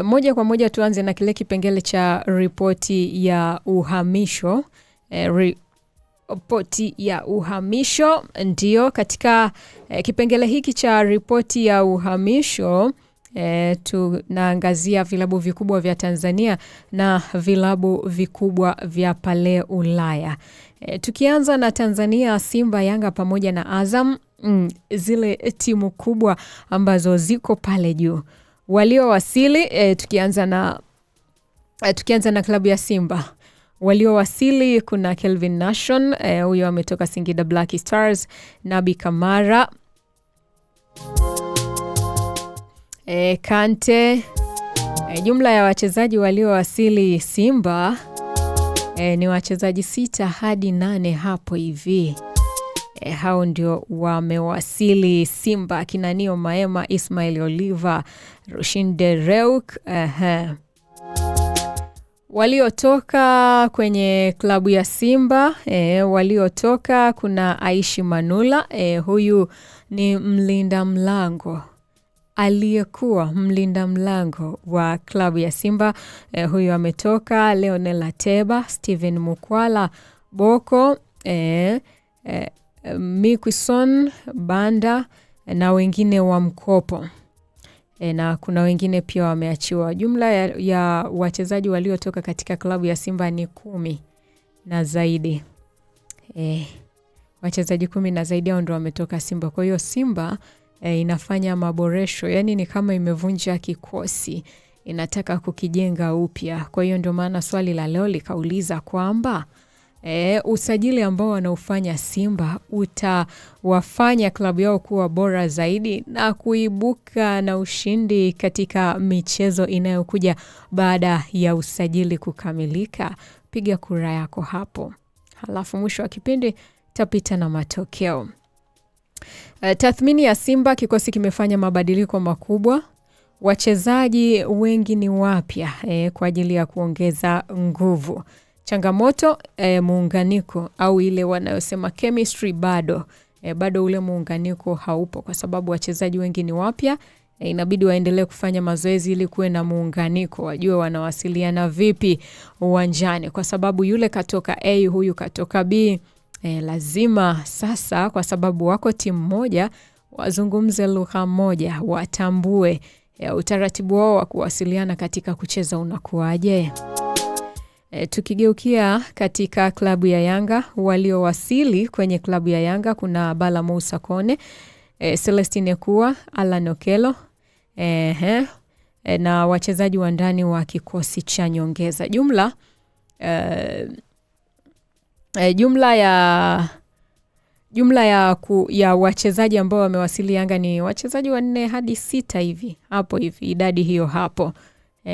Moja kwa moja tuanze na kile kipengele cha ripoti ya uhamisho. Ripoti ya uhamisho ndio katika kipengele hiki cha ripoti ya uhamisho tunaangazia vilabu vikubwa vya Tanzania na vilabu vikubwa vya pale Ulaya. Tukianza na Tanzania, Simba, Yanga pamoja na Azam, zile timu kubwa ambazo ziko pale juu. Waliowasili, tukianza na klabu ya Simba. Waliowasili kuna Kelvin Nation, huyo ametoka Singida Black Stars, Nabi Kamara, Kante. Jumla ya wachezaji waliowasili Simba ni wachezaji 6 hadi 8 hapo hivi. Hao ndio wamewasili Simba, kina Nio Maema, Ismail Oliver, Rushin Dereuk. Waliotoka kwenye klabu ya Simba, waliotoka kuna Aishi Manula, huyu ni mlinda mlango, aliyekuwa mlinda mlango wa klabu ya Simba. Huyu ametoka. Leonel Ateba, Steven Mukwala, Boko, Mikuson Banda na wengine wa mkopo. Na kuna wengine pia wameachiwa. Jumla ya wachezaji waliotoka katika klabu ya Simba ni 10 na zaidi. Wachezaji 10 na zaidi hao ndio wametoka Simba. Kwa hiyo Simba inafanya maboresho, yani ni kama imevunja kikosi, inataka kukijenga upya. Kwa hiyo ndio maana swali la leo likauliza kwamba usajili ambao wanaufanya Simba utawafanya klabu yao kuwa bora zaidi na kuibuka na ushindi katika michezo inayokuja baada ya usajili kukamilika. Piga kura yako hapo. Halafu mwisho wa kipindi tapita na matokeo. Tathmini ya Simba, kikosi kimefanya mabadiliko makubwa. Wachezaji wengi ni wapya kwa ajili ya kuongeza nguvu. Changamoto, muunganiko au ile wanayosema chemistry bado ule muunganiko haupo, kwa sababu wachezaji wengi ni wapya. Inabidi waendelee kufanya mazoezi ili kuwe na muunganiko, wajue wanawasiliana vipi uwanjani, kwa sababu yule katoka A, huyu katoka B. Lazima sasa, kwa sababu wako timu moja, wazungumze lugha moja, watambue utaratibu wao wa kuwasiliana katika kucheza unakuaje. Tukigeukia katika klabu ya Yanga, waliowasili kwenye klabu ya Yanga kuna Bala Musa Kone, Celestine Ekua, Alan Okelo, na wachezaji wa ndani wa kikosi cha nyongeza. Jumla ya wachezaji ambao wamewasili Yanga ni wachezaji 4 hadi 6 hivi. Hapo hivi, idadi hiyo hapo.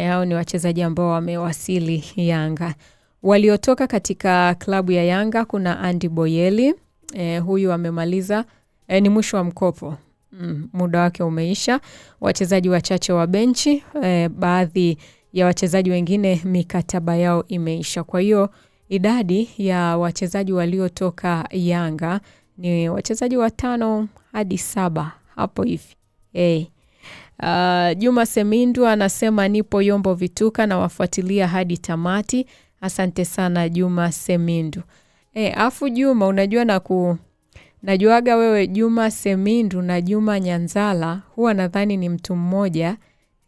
Hao ni wachezaji ambao wamewasili Yanga. Waliotoka katika klabu ya Yanga kuna Andy Boyeli, huyu amemaliza, ni mwisho wa mkopo. Muda wake umeisha. Wachezaji wachache wa benchi, baadhi ya wachezaji wengine mikataba yao imeisha. Kwa hiyo idadi ya wachezaji waliotoka Yanga ni wachezaji 5 hadi 7 hapo hivi. Juma Semindu anasema nipo Yombo Vituka na wafuatilia hadi tamati. Asante sana Juma Semindu. Afu Juma, unajua najuaga wewe Juma Semindu na Juma Nyanzala huwa nadhani ni mtu mmoja,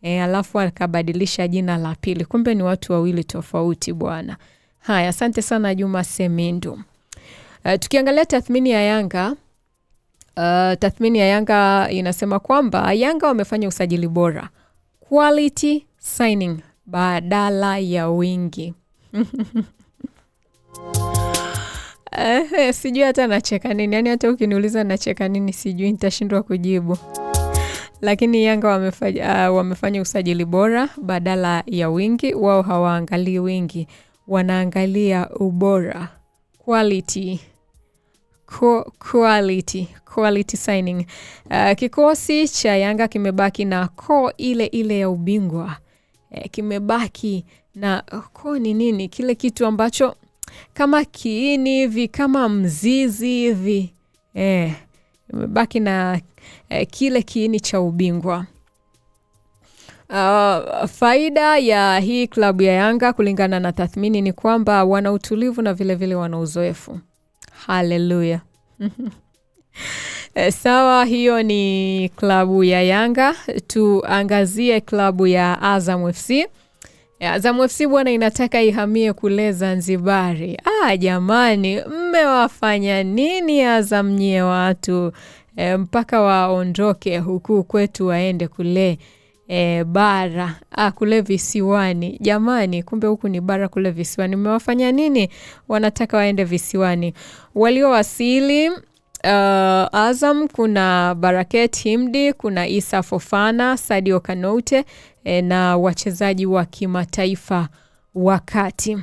alafu akabadilisha jina la pili. Kumbe ni watu wawili tofauti bwana. Haya, asante sana Juma Semindu. Tukiangalia tathmini ya Yanga, tathmini ya Yanga inasema kwamba Yanga wamefanya usajili bora, quality signing badala ya wingi. Sijui hata nacheka nini, yani hata ukiniuliza nacheka nini sijui nitashindwa kujibu. Lakini Yanga wamefanya usajili bora badala ya wingi. Wao hawaangalii wingi, wanaangalia ubora, quality signing. Kikosi cha Yanga kimebaki na ile ya ubingwa. Kimebaki na ni nini? Kile kitu ambacho kama kiini hivi, kama mzizi hivi. Kimebaki na kile kiini cha ubingwa. Faida ya hii klabu ya Yanga kulingana na tathmini ni kwamba wana utulivu na vile vile wana uzoefu. Haleluya. Sawa, hiyo ni klabu ya Yanga. Tuangazie klabu ya Azam FC. Azam FC bwana inataka ihamie kule Zanzibari. Jamani, mmewafanya nini Azam nyie watu? Mpaka waondoke huku kwetu waende kule bara, kule visiwani. Jamani, kumbe huku ni bara, kule visiwani. Mmewafanya nini? Wanataka waende visiwani. Waliowasili Azam kuna Baraket Himdi, kuna Isa Fofana, Sadio Kanoute na wachezaji wa kimataifa wakati.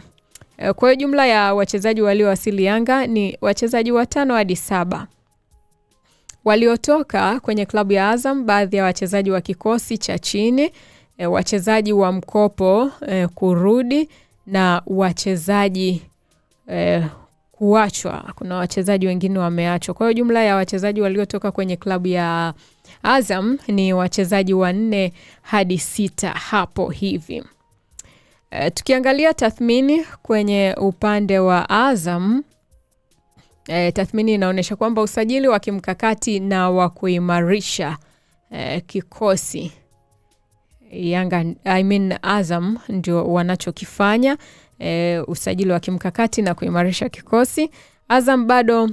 Kwa hiyo jumla ya wachezaji waliowasili Yanga ni wachezaji 5 hadi 7. Waliotoka kwenye klabu ya Azam, baadhi ya wachezaji wa kikosi cha chini, wachezaji wa mkopo kurudi na wachezaji kuachwa. Kuna wachezaji wengine wameachwa. Kwa hiyo jumla ya wachezaji waliotoka kwenye klabu ya Azam ni wachezaji 4 hadi 6 hapo hivi. Tukiangalia tathmini kwenye upande wa Azam, tathmini inaonyesha kwamba usajili wa kimkakati na wa kuimarisha kikosi. Azam ndio wanachokifanya, usajili wa kimkakati na kuimarisha kikosi. Azam bado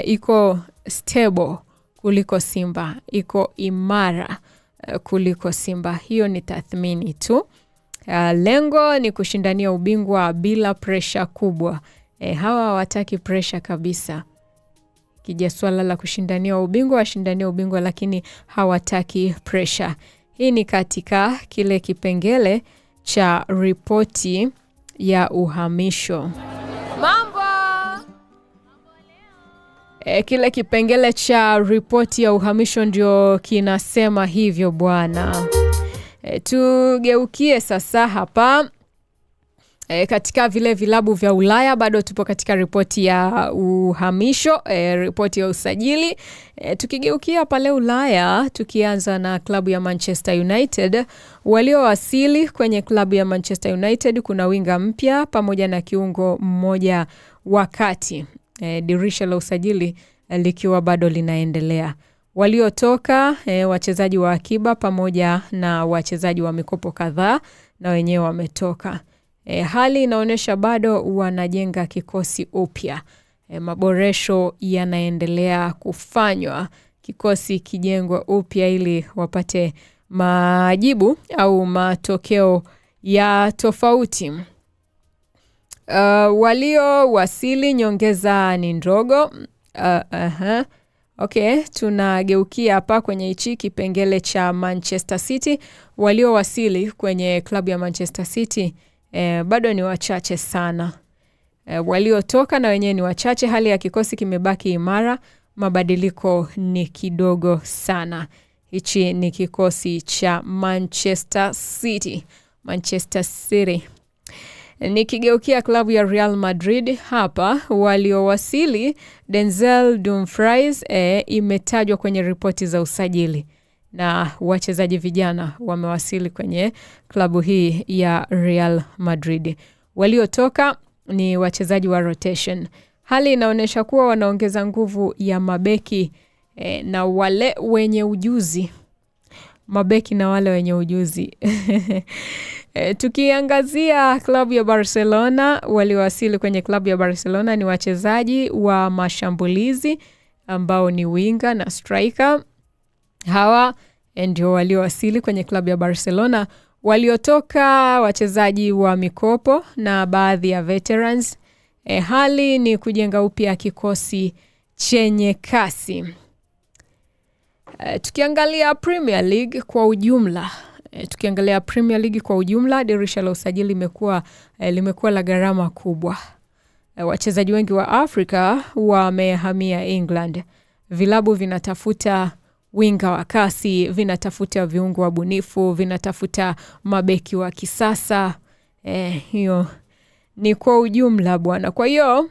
iko stable kuliko Simba, iko imara kuliko Simba. Hiyo ni tathmini tu. Lengo ni kushindania ubingwa bila pressure kubwa. Hawa hawataki pressure kabisa. Kija swala la kushindania ubingwa, washindania ubingwa, lakini hawataki pressure. Hii ni katika kile kipengele cha ripoti ya uhamisho. Kile kipengele cha ripoti ya uhamisho ndio kinasema hivyo bwana. Tugeukie sasa hapa katika vile vilabu vya Ulaya. Bado tupo katika ripoti ya uhamisho, ripoti ya usajili. Tukigeukia pale Ulaya, tukianza na klabu ya Manchester United. Waliowasili kwenye klabu ya Manchester United kuna winga mpya pamoja na kiungo mmoja wakati dirisha la usajili likiwa bado linaendelea. Waliotoka wachezaji wa akiba pamoja na wachezaji wa mikopo kadhaa na wenyewe wametoka. Hali inaonyesha bado wanajenga kikosi upya. Maboresho yanaendelea kufanywa, kikosi kijengwa upya ili wapate majibu au matokeo ya tofauti. Waliowasili nyongeza ni ndogo. Okay, tunageukia hapa kwenye hichi kipengele cha Manchester City. Waliowasili kwenye klabu ya Manchester City bado ni wachache sana. Waliotoka na wenyewe ni wachache. Hali ya kikosi kimebaki imara, mabadiliko ni kidogo sana. Hichi ni kikosi cha Manchester City. Manchester City. Nikigeukia klabu ya Real Madrid hapa, waliowasili Denzel Dumfries imetajwa kwenye ripoti za usajili, na wachezaji vijana wamewasili kwenye klabu hii ya Real Madrid. Waliotoka ni wachezaji wa rotation. Hali inaonyesha kuwa wanaongeza nguvu ya mabeki na wale wenye ujuzi. Mabeki na wale wenye ujuzi. Tukiangazia klabu ya Barcelona, waliowasili kwenye klabu ya Barcelona ni wachezaji wa mashambulizi ambao ni winga na striker. Hawa ndio waliowasili kwenye klabu ya Barcelona. Waliotoka wachezaji wa mikopo na baadhi ya veterans. Hali ni kujenga upya kikosi chenye kasi. Tukiangalia Premier League kwa ujumla, dirisha la usajili limekuwa la gharama kubwa. Wachezaji wengi wa Afrika wamehamia England. Vilabu vinatafuta winga wa kasi, vinatafuta viungo wabunifu, vinatafuta mabeki wa kisasa. Hiyo ni kwa ujumla bwana. Kwa hiyo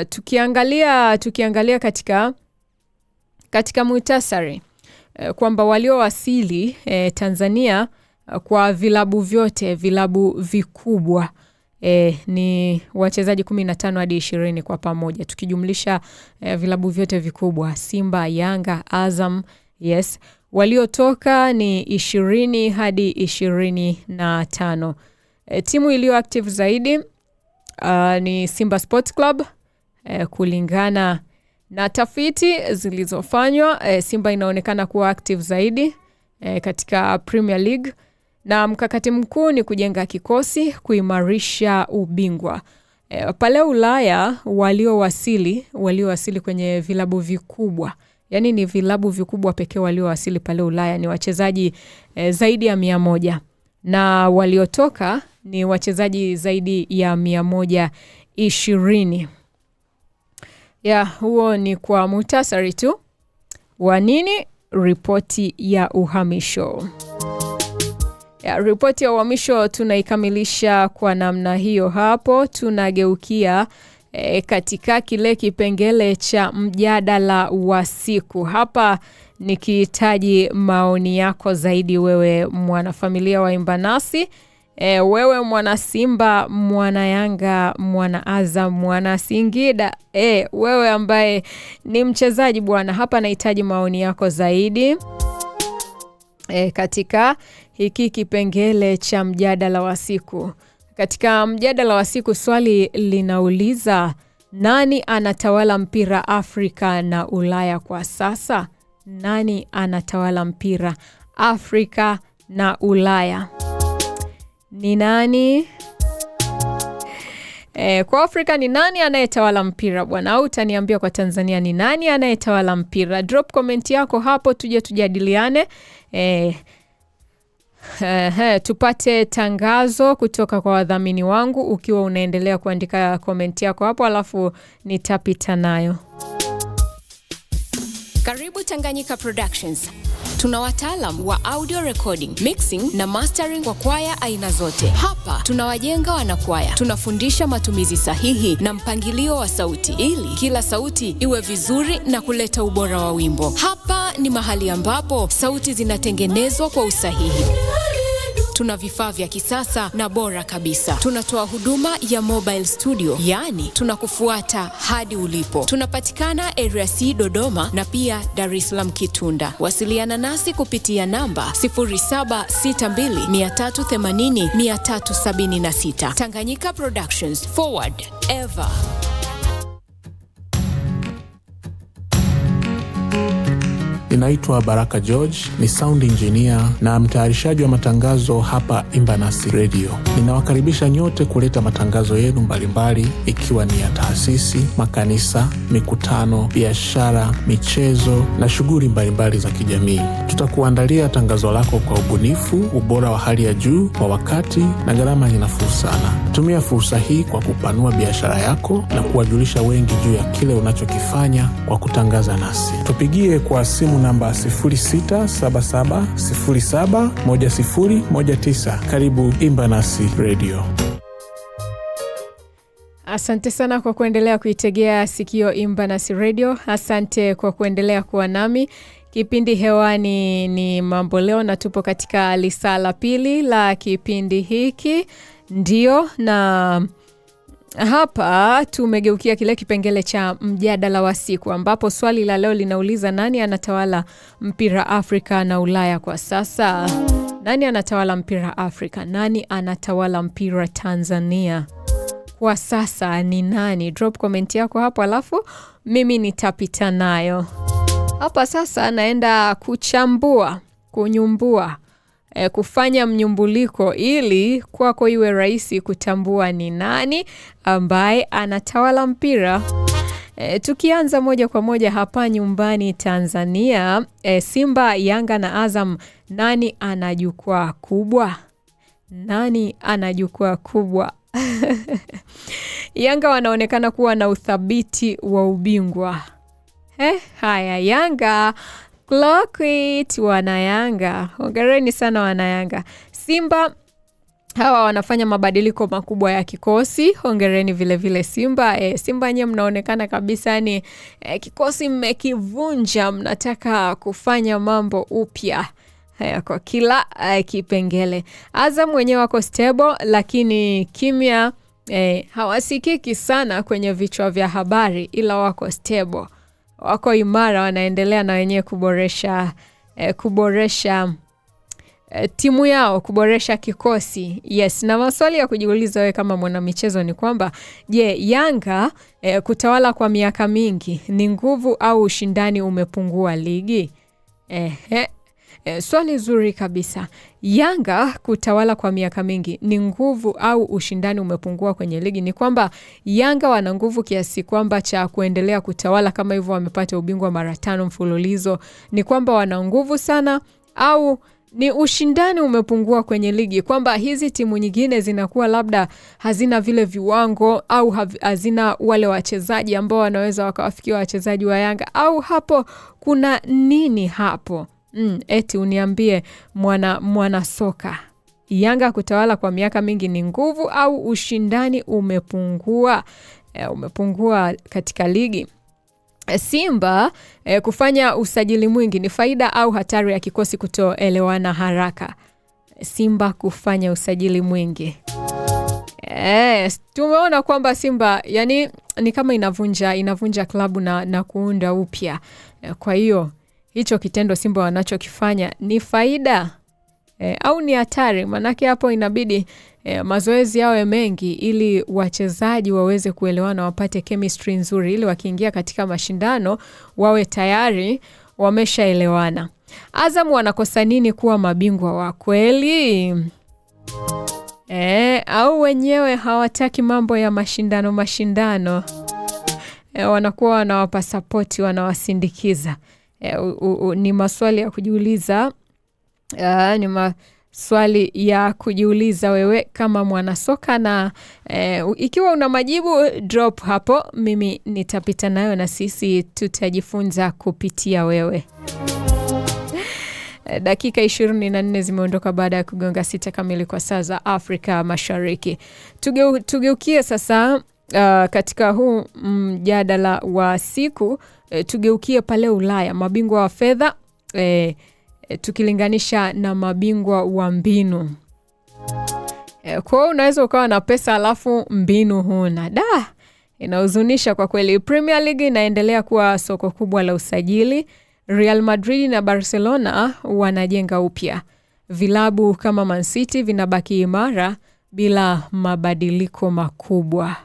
tukiangalia katika muhtasari, kwamba waliowasili Tanzania kwa vilabu vyote, vilabu vikubwa ni wachezaji 15 hadi 20 kwa pamoja. Tukijumlisha vilabu vyote vikubwa, Simba, Yanga, Azam, yes. Waliotoka ni 20 hadi 25. Timu iliyo active zaidi ni Simba Sports Club. Kulingana na tafiti zilizofanywa, Simba inaonekana kuwa active zaidi katika Premier League, na mkakati mkuu ni kujenga kikosi, kuimarisha ubingwa. Pale Ulaya waliowasili kwenye vilabu vikubwa, yani ni vilabu vikubwa pekee waliowasili pale Ulaya ni wachezaji zaidi ya 100, na waliotoka ni wachezaji zaidi ya 120. Huo ni kwa muhtasari tu wa nini ripoti ya uhamisho. Ripoti ya uhamisho tunaikamilisha kwa namna hiyo. Hapo tunageukia katika kile kipengele cha mjadala wa siku. Hapa nikihitaji maoni yako zaidi, wewe mwanafamilia wa Imba Nasi, wewe mwana Simba, mwana Yanga, mwana Azam, mwana Singida, wewe ambaye ni mchezaji bwana. Hapa nahitaji maoni yako zaidi katika hiki kipengele cha mjadala wa siku. Katika mjadala wa siku swali linauliza, nani anatawala mpira Afrika na Ulaya kwa sasa? Nani anatawala mpira Afrika na Ulaya? Ni nani? Kwa Afrika ni nani anayetawala mpira bwana? Au utaniambia kwa Tanzania ni nani anayetawala mpira? Drop comment yako hapo tuje tujadiliane. Tupate tangazo kutoka kwa wadhamini wangu ukiwa unaendelea kuandika comment yako hapo, alafu nitapita nayo. Karibu Tanganyika Productions. Tuna wataalamu wa audio recording, mixing na mastering kwa kwaya aina zote. Hapa tunawajenga wanakwaya. Tunafundisha matumizi sahihi na mpangilio wa sauti ili kila sauti iwe vizuri na kuleta ubora wa wimbo. Hapa ni mahali ambapo sauti zinatengenezwa kwa usahihi. Tuna vifaa vya kisasa na bora kabisa. Tunatoa huduma ya mobile studio, yani tunakufuata hadi ulipo. Tunapatikana Area C Dodoma na pia Dar es Salaam Kitunda. Wasiliana nasi kupitia namba 0762380376. Tanganyika Productions, forward ever. Ninaitwa Baraka George, ni sound engineer na mtayarishaji wa matangazo hapa Imba Nasi Radio. Ninawakaribisha nyote kuleta matangazo yenu mbalimbali, ikiwa ni ya taasisi, makanisa, mikutano, biashara, michezo na shughuli mbalimbali za kijamii. Tutakuandalia tangazo lako kwa ubunifu, ubora wa hali ya juu, kwa wakati na gharama nafuu sana. Tumia fursa hii kwa kupanua biashara yako na kuwajulisha wengi juu ya kile unachokifanya kwa kutangaza nasi. Tupigie kwa simu namba 0677071019. Karibu Imba Nasi Radio. Asante sana kwa kuendelea kuitegea sikio Imba Nasi Radio. Asante kwa kuendelea kuwa nami. Kipindi hewani ni Mambo Leo na tupo katika lisaa la pili la kipindi hiki. Ndio, na hapa tumegeukia kile kipengele cha mjadala wa siku, ambapo swali la leo linauliza, nani anatawala mpira Afrika na Ulaya kwa sasa? Nani anatawala mpira Afrika? Nani anatawala mpira Tanzania kwa sasa? Ni nani? Drop comment yako hapo, alafu mimi nitapita nayo. Hapa sasa naenda kuchambua, kunyumbua, kufanya mnyumbuliko ili kwako iwe rahisi kutambua ni nani ambaye anatawala mpira. Tukianza moja kwa moja hapa nyumbani Tanzania, Simba, Yanga na Azam, nani ana jukwaa kubwa? Nani ana jukwaa kubwa? Yanga wanaonekana kuwa na uthabiti wa ubingwa. Haya, Yanga clock it, wana Yanga. Hongereni sana wana Yanga. Simba hawa wanafanya mabadiliko makubwa ya kikosi. Hongereni vile vile Simba. Simba nyewe mnaonekana kabisa ni kikosi mmekivunja, mnataka kufanya mambo upya kwa kila kipengele. Azam wenyewe wako stable, lakini kimya, hawasikiki sana kwenye vichwa vya habari, ila wako stable, wako imara, wanaendelea na wenyewe kuboresha timu yao, kuboresha kikosi. Yes, na maswali ya kujiuliza wewe kama mwanamichezo ni kwamba, je, Yanga kutawala kwa miaka mingi ni nguvu au ushindani umepungua ligi? Swali zuri kabisa. Yanga kutawala kwa miaka mingi ni nguvu au ushindani umepungua kwenye ligi? Ni kwamba Yanga wana nguvu kiasi kwamba cha kuendelea kutawala kama hivyo, wamepata ubingwa mara 5 mfululizo. Ni kwamba wana nguvu sana, au ni ushindani umepungua kwenye ligi, kwamba hizi timu nyingine zinakuwa labda hazina vile viwango, au hazina wale wachezaji ambao wanaweza wakawafikia wachezaji wa Yanga, au hapo kuna nini hapo? Eti uniambie mwana soka, Yanga kutawala kwa miaka mingi ni nguvu au ushindani umepungua katika ligi? Simba kufanya usajili mwingi ni faida au hatari ya kikosi kutoelewana haraka? Simba kufanya usajili mwingi, tumeona kwamba Simba yani ni kama inavunja klabu na kuunda upya. Kwa hiyo hicho kitendo Simba wanachokifanya ni faida au ni hatari? Manake hapo inabidi mazoezi yawe mengi ili wachezaji waweze kuelewana, wapate chemistry nzuri, ili wakiingia katika mashindano wawe tayari wameshaelewana. Azam wanakosa nini kuwa mabingwa wa kweli? Au wenyewe hawataki mambo ya mashindano, wanakuwa wanawapa support, wanawasindikiza? Ni maswali ya kujiuliza, ni maswali ya kujiuliza wewe kama mwanasoka, na ikiwa una majibu drop hapo, mimi nitapita nayo na sisi tutajifunza kupitia wewe. Dakika 24 zimeondoka baada ya kugonga 6 kamili kwa saa za Afrika Mashariki. Tugeukie sasa katika huu mjadala wa siku, tugeukie pale Ulaya, mabingwa wa fedha tukilinganisha na mabingwa wa mbinu. Kwa hiyo unaweza ukawa na pesa alafu mbinu huna. Inahuzunisha kwa kweli. Premier League inaendelea kuwa soko kubwa la usajili. Real Madrid na Barcelona wanajenga upya. Vilabu kama Man City vinabaki imara bila mabadiliko makubwa.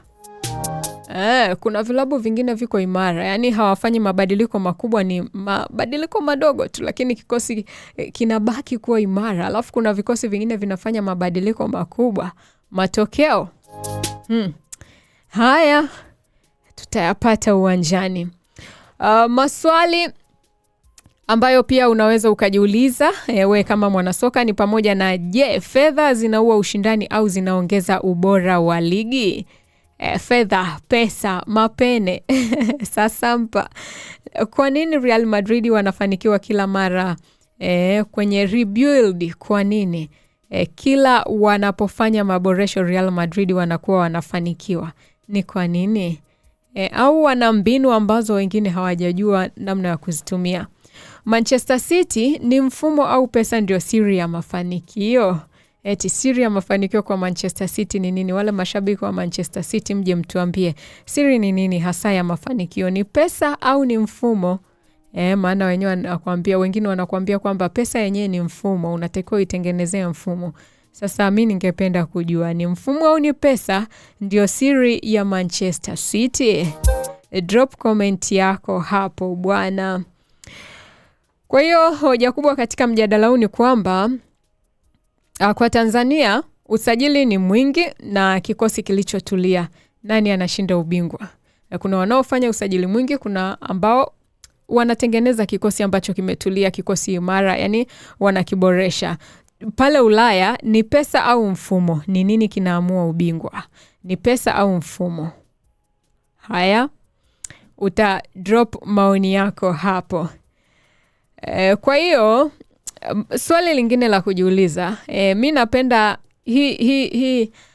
Kuna vilabu vingine viko imara, yani hawafanyi mabadiliko makubwa, ni mabadiliko madogo tu, lakini kikosi kinabaki kuwa imara. Alafu kuna vikosi vingine vinafanya mabadiliko makubwa. Matokeo haya tutayapata uwanjani. Maswali ambayo pia unaweza ukajiuliza we kama mwanasoka ni pamoja na, je, fedha zinaua ushindani au zinaongeza ubora wa ligi? Fedha, pesa, mapene sasampa. Kwa nini Real Madrid wanafanikiwa kila mara kwenye rebuild? Kwa nini kila wanapofanya maboresho Real Madrid wanakuwa wanafanikiwa? Ni kwa nini? Au wana mbinu ambazo wengine hawajajua namna ya kuzitumia? Manchester City ni mfumo au pesa ndio siri ya mafanikio? Siri ya mafanikio kwa Manchester City ni nini? Wale mashabiki wa Manchester City mje mtuambie, siri ni nini hasa ya mafanikio? Ni pesa au ni mfumo? Maana wengine wanakuambia kwamba pesa yenyewe ni mfumo, unatakiwa itengenezee mfumo. Sasa mimi ningependa kujua, ni mfumo au ni pesa ndio siri ya Manchester City? Drop comment yako hapo bwana. Kwa hiyo hoja kubwa katika mjadala huu ni kwamba kwa Tanzania usajili ni mwingi na kikosi kilichotulia, nani anashinda ubingwa? Kuna wanaofanya usajili mwingi, kuna ambao wanatengeneza kikosi ambacho kimetulia, kikosi imara, yani wanakiboresha. Pale Ulaya ni pesa au mfumo? Ni nini kinaamua ubingwa? Ni pesa au mfumo? Haya, uta drop maoni yako hapo. Kwa hiyo swali lingine la kujiuliza, mi napenda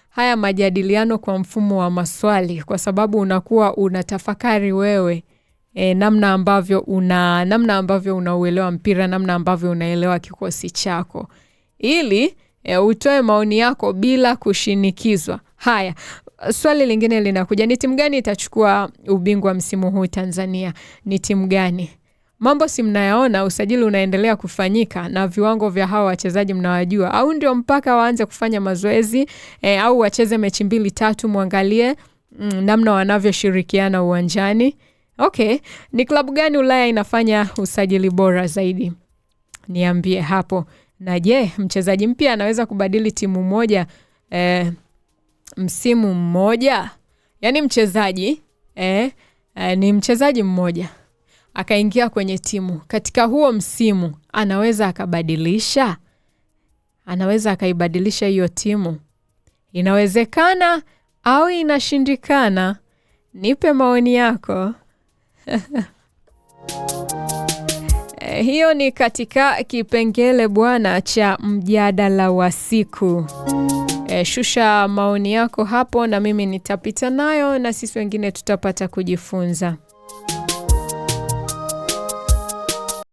haya majadiliano kwa mfumo wa maswali, kwa sababu unakuwa unatafakari wewe namna ambavyo unauelewa mpira, namna ambavyo unaelewa kikosi chako, ili utoe maoni yako bila kushinikizwa. Haya, swali lingine linakuja, ni timu gani itachukua ubingwa msimu huu Tanzania? Ni timu gani? Mambo si mnayaona, usajili unaendelea kufanyika na viwango vya hawa wachezaji mnawajua, au ndio mpaka waanze kufanya mazoezi au wacheze mechi 2-3 muangalie namna wanavyoshirikiana uwanjani? Okay, ni klabu gani Ulaya inafanya usajili bora zaidi? Niambie hapo. Na je, mchezaji mpya anaweza kubadili timu moja msimu mmoja? Yaani mchezaji ni mchezaji mmoja akaingia kwenye timu, katika huo msimu anaweza akabadilisha? Anaweza akaibadilisha hiyo timu? Inawezekana au inashindikana? Nipe maoni yako. Hiyo ni katika kipengele bwana cha mjadala wa siku. Shusha maoni yako hapo na mimi nitapita nayo na sisi wengine tutapata kujifunza.